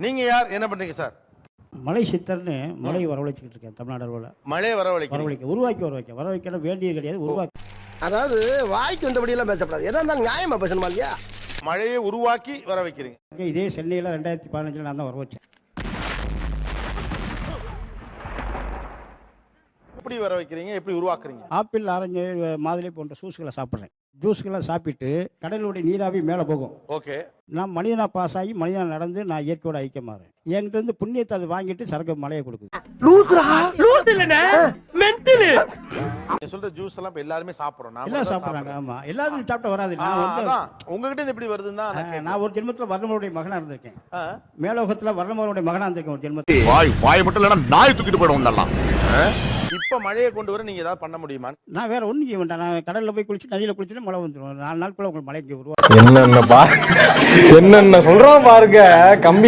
நீங்க யார், என்ன பண்றீங்க சார்? மலை சித்தர்னு மலையை வரவழைச்சிக்கிட்டு இருக்கேன் தமிழ்நாடு அளவில். மழையை வரவழைக்கிறீங்க. வரவழைக்க வர வேண்டியது கிடையாது, உருவாக்க. அதாவது வாய்க்கு வந்தபடியெல்லாம் பேசப்படாது. எதா இருந்தாலும் நியாயமா பேசணுமா இல்லையா? மழையை உருவாக்கி வர வைக்கிறீங்க. இதே சென்னையில் 2015 நான் தான் வர வச்சேன். எப்படி வர வைக்கிறீங்க, எப்படி உருவாக்குறீங்க? ஆப்பிள், ஆரஞ்சு, மாதுளை போன்ற ஜூஸ்களை சாப்பிட்றேன். ஜூஸ்களை சாப்பிட்டு கடலுடைய நீராவி மேலே போகும். ஓகே. நான் மனிதனா பாஸ் ஆகி மனிதனா நடந்து நான் இயற்கையோட ஐக்கியமாறேன். என்கிட்ட இருந்து புண்ணியத்தை அது வாங்கிட்டு சரக்கு மலையை கொடுக்குது. நீங்க சொல்ற ஜூஸ் எல்லாம் இப்ப எல்லாருமே சாப்பிடுறோம். எல்லாம் சாப்பிட்றாங்க. ஆமா, எல்லாரும் சாப்பிட்ட வராது. உங்ககிட்ட இது எப்படி வருதுன்னா, நான் ஒரு ஜென்மத்தில் வர்ணமருடைய மகனா இருந்திருக்கேன். மேலோகத்தில் வர்ணமருடைய மகனா இருந்திருக்கேன் ஒரு ஜென்மத்தில். வாய் மட்டும் இல்லைன்னா நாய் தூக்கிட்டு போயிடும். இப்ப மழையை கொண்டு வர நீங்க ஏதாவது பண்ண முடியுமா? நான் வேற ஒன்றும் செய்ய வேண்டாம். நான் கடலில் போய் குளிச்சு நதியில் குளிச்சுட்டு மழை வந்துடும். 4 நாளுக்குள்ள உங்களுக்கு மழை இங்கே உருவாக்கும். என்னென்ன சொல்றோம் பாருங்க கம்பி.